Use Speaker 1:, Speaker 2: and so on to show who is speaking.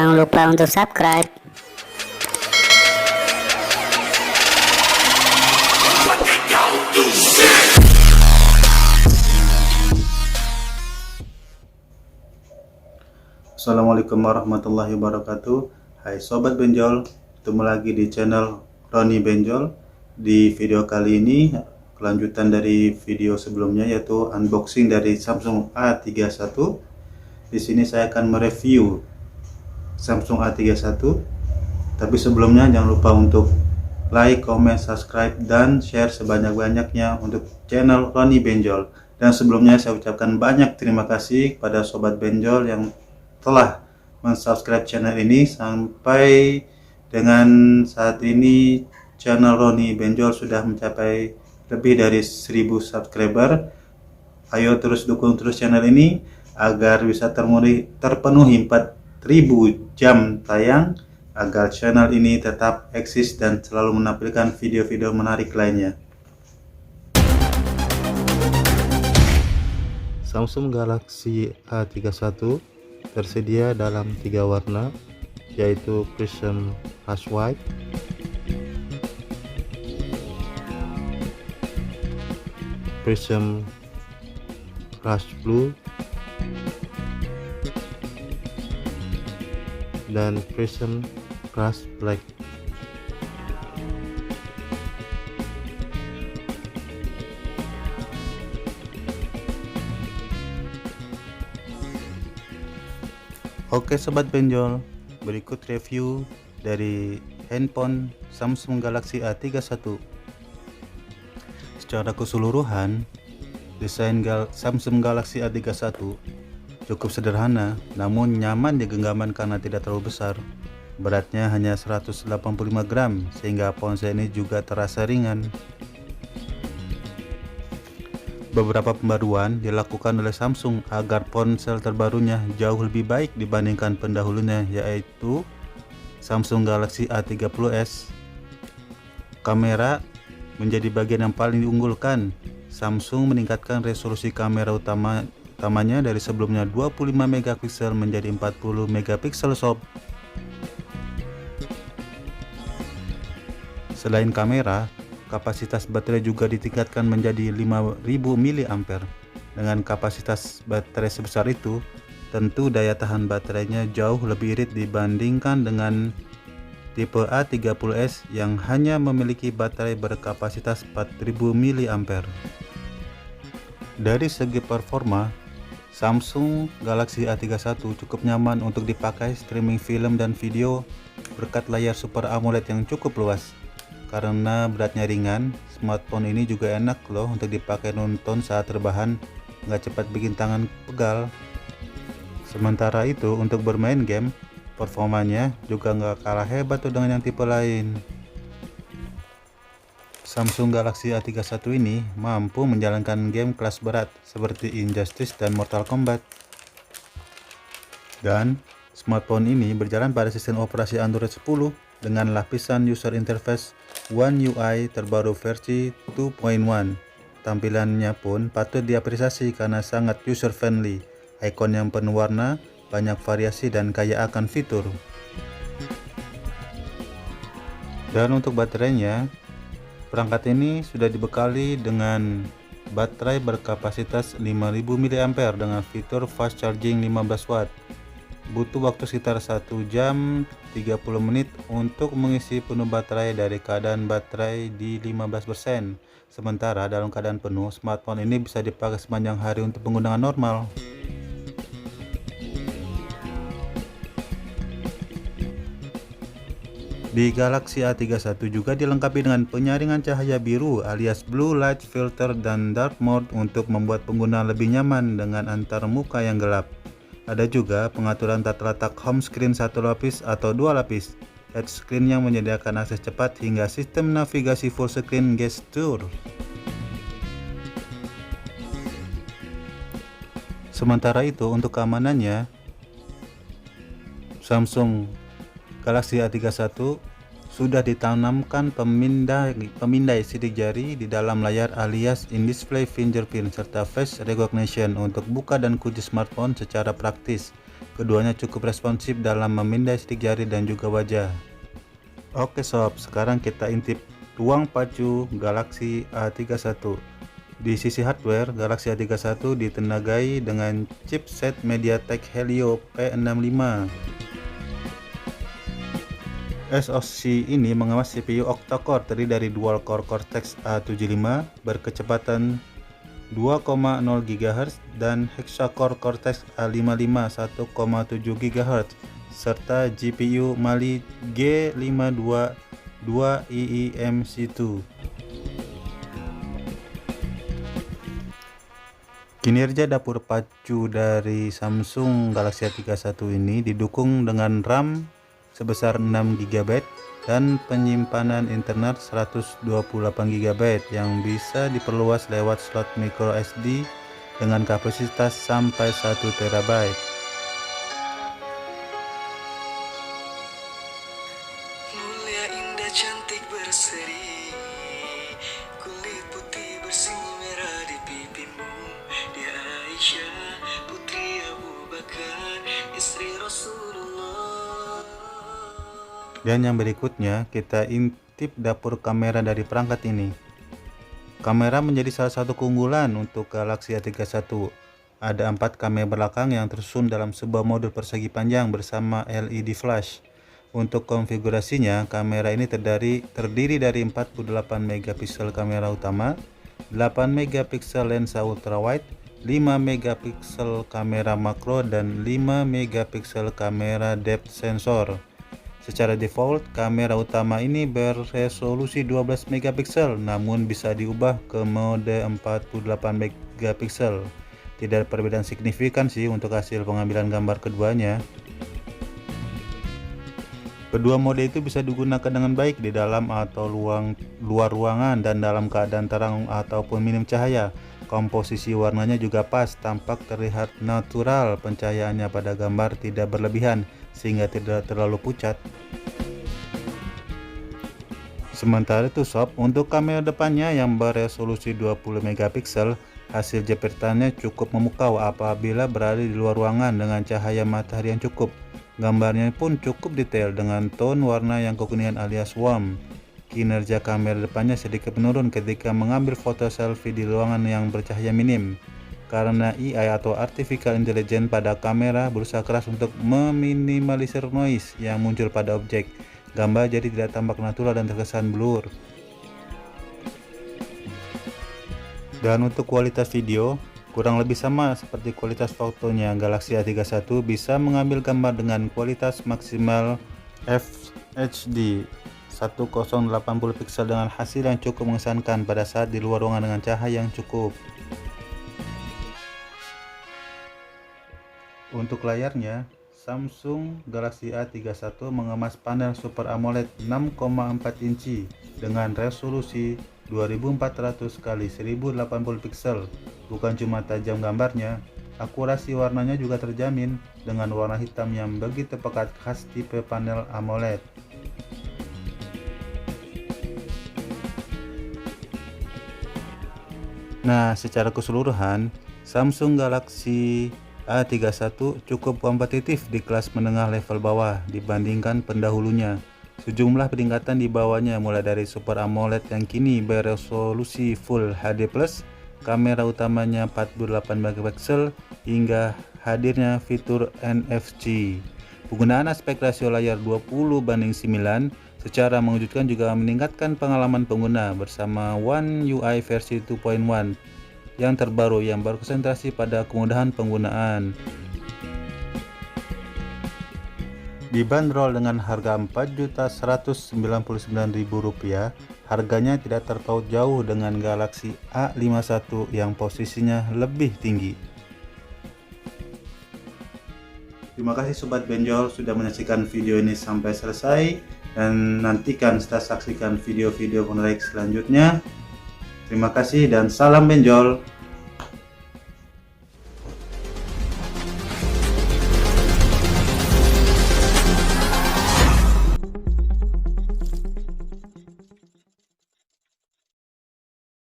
Speaker 1: Jangan lupa untuk subscribe.
Speaker 2: Assalamualaikum warahmatullahi wabarakatuh. Hai Sobat Benjol, ketemu lagi di channel Roni Benjol. Di video kali ini kelanjutan dari video sebelumnya, yaitu unboxing dari Samsung A31. Di sini saya akan mereview Samsung A31. Tapi sebelumnya jangan lupa untuk like, comment, subscribe, dan share sebanyak-banyaknya untuk channel Roni Benjol. Dan sebelumnya saya ucapkan banyak terima kasih kepada Sobat Benjol yang telah mensubscribe channel ini. Sampai dengan saat ini channel Roni Benjol sudah mencapai lebih dari 1000 subscriber. Ayo terus dukung terus channel ini agar bisa terpenuhi 4000 jam tayang, agar channel ini tetap eksis dan selalu menampilkan video-video menarik lainnya. Samsung Galaxy A31 tersedia dalam 3 warna, yaitu Prism Hush White, Prism Rush Blue, dan Prism Rush Black. Oke Sobat Benjol, berikut review dari handphone Samsung Galaxy A31. Secara keseluruhan, desain Samsung Galaxy A31 cukup sederhana namun nyaman di genggaman karena tidak terlalu besar. Beratnya hanya 185 gram sehingga ponsel ini juga terasa ringan. Beberapa pembaruan dilakukan oleh Samsung agar ponsel terbarunya jauh lebih baik dibandingkan pendahulunya, yaitu Samsung Galaxy A30s. Kamera menjadi bagian yang paling diunggulkan. Samsung meningkatkan resolusi kamera utamanya dari sebelumnya 25 megapiksel menjadi 40 megapiksel sob. Selain kamera, kapasitas baterai juga ditingkatkan menjadi 5000 mAh. Dengan kapasitas baterai sebesar itu, tentu daya tahan baterainya jauh lebih irit dibandingkan dengan tipe A30s yang hanya memiliki baterai berkapasitas 4000 mAh. Dari segi performa, Samsung Galaxy A31 cukup nyaman untuk dipakai streaming film dan video berkat layar Super AMOLED yang cukup luas. Karena beratnya ringan, smartphone ini juga enak loh untuk dipakai nonton saat rebahan, nggak cepat bikin tangan pegal. Sementara itu untuk bermain game, performanya juga nggak kalah hebat tuh dengan yang tipe lain. Samsung Galaxy A31 ini mampu menjalankan game kelas berat seperti Injustice dan Mortal Kombat. Dan smartphone ini berjalan pada sistem operasi Android 10 dengan lapisan user interface One UI terbaru versi 2.1. Tampilannya pun patut diapresiasi karena sangat user friendly. Ikon yang penuh warna, banyak variasi dan kaya akan fitur. Dan untuk baterainya, perangkat ini sudah dibekali dengan baterai berkapasitas 5000 mAh dengan fitur fast charging 15 watt. Butuh waktu sekitar 1 jam 30 menit untuk mengisi penuh baterai dari keadaan baterai di 15%. Sementara dalam keadaan penuh, smartphone ini bisa dipakai sepanjang hari untuk penggunaan normal. Di Galaxy A31 juga dilengkapi dengan penyaringan cahaya biru alias blue light filter dan dark mode untuk membuat pengguna lebih nyaman dengan antar muka yang gelap. Ada juga pengaturan tata letak home screen satu lapis atau dua lapis, touchscreen yang menyediakan akses cepat hingga sistem navigasi full screen gesture. Sementara itu untuk keamanannya, Samsung Galaxy A31 sudah ditanamkan pemindai sidik jari di dalam layar alias in-display fingerprint serta face recognition untuk buka dan kunci smartphone secara praktis. Keduanya cukup responsif dalam memindai sidik jari dan juga wajah. Oke sob, sekarang kita intip ruang pacu Galaxy A31. Di sisi hardware, Galaxy A31 ditenagai dengan chipset MediaTek Helio P65. SoC ini mengemas CPU octa-core terdiri dari dual core Cortex A75 berkecepatan 2,0 GHz dan hexa-core Cortex A55 1,7 GHz serta GPU Mali G522EEMC2. Kinerja dapur pacu dari Samsung Galaxy A31 ini didukung dengan RAM sebesar 6 GB dan penyimpanan internal 128 GB yang bisa diperluas lewat slot micro SD dengan kapasitas sampai 1 TB.
Speaker 1: Mulia, indah, cantik, berseri, kulit putih bersih merah di pipimu. Dia Aisyah, putri Abu Bakar, istri Rasulullah.
Speaker 2: Dan yang berikutnya kita intip dapur kamera dari perangkat ini. Kamera menjadi salah satu keunggulan untuk Galaxy A31. Ada 4 kamera belakang yang tersusun dalam sebuah modul persegi panjang bersama LED flash. Untuk konfigurasinya, kamera ini terdiri dari 48 megapiksel kamera utama, 8 megapiksel lensa ultrawide, 5 megapiksel kamera makro, dan 5 megapiksel kamera depth sensor. Secara default, kamera utama ini beresolusi 12 megapiksel namun bisa diubah ke mode 48 megapiksel. Tidak ada perbedaan signifikan sih untuk hasil pengambilan gambar keduanya. Kedua mode itu bisa digunakan dengan baik di dalam atau luar ruangan dan dalam keadaan terang ataupun minim cahaya. Komposisi warnanya juga pas, tampak terlihat natural, pencahayaannya pada gambar tidak berlebihan sehingga tidak terlalu pucat. Sementara itu sob, untuk kamera depannya yang beresolusi 20 megapiksel, hasil jepretannya cukup memukau apabila berada di luar ruangan dengan cahaya matahari yang cukup. Gambarnya pun cukup detail dengan tone warna yang kekuningan alias warm. Kinerja kamera depannya sedikit menurun ketika mengambil foto selfie di ruangan yang bercahaya minim, karena AI atau Artificial Intelligence pada kamera berusaha keras untuk meminimalisir noise yang muncul pada objek. Gambar jadi tidak tampak natural dan terkesan blur. Dan untuk kualitas video, kurang lebih sama seperti kualitas fotonya. Galaxy A31 bisa mengambil gambar dengan kualitas maksimal FHD 1080 pixel dengan hasil yang cukup mengesankan pada saat di luar ruangan dengan cahaya yang cukup. Untuk layarnya, Samsung Galaxy A31 mengemas panel Super AMOLED 6,4 inci dengan resolusi 2400 x 1080 pixel. Bukan cuma tajam gambarnya, akurasi warnanya juga terjamin dengan warna hitam yang begitu pekat khas tipe panel AMOLED. Nah, secara keseluruhan, Samsung Galaxy A31 cukup kompetitif di kelas menengah level bawah dibandingkan pendahulunya. Sejumlah peningkatan di bawahnya mulai dari Super AMOLED yang kini beresolusi Full HD+, kamera utamanya 48 megapiksel, hingga hadirnya fitur NFC. Penggunaan aspek rasio layar 20:9 secara mengejutkan juga meningkatkan pengalaman pengguna bersama One UI versi 2.1 yang terbaru yang berkonsentrasi pada kemudahan penggunaan. Dibanderol dengan harga Rp4.199.000, harganya tidak terpaut jauh dengan Galaxy A51 yang posisinya lebih tinggi. Terima kasih Sobat Benjol sudah menyaksikan video ini sampai selesai, dan nantikan setelah saksikan video-video menarik selanjutnya. Terima kasih dan salam benjol.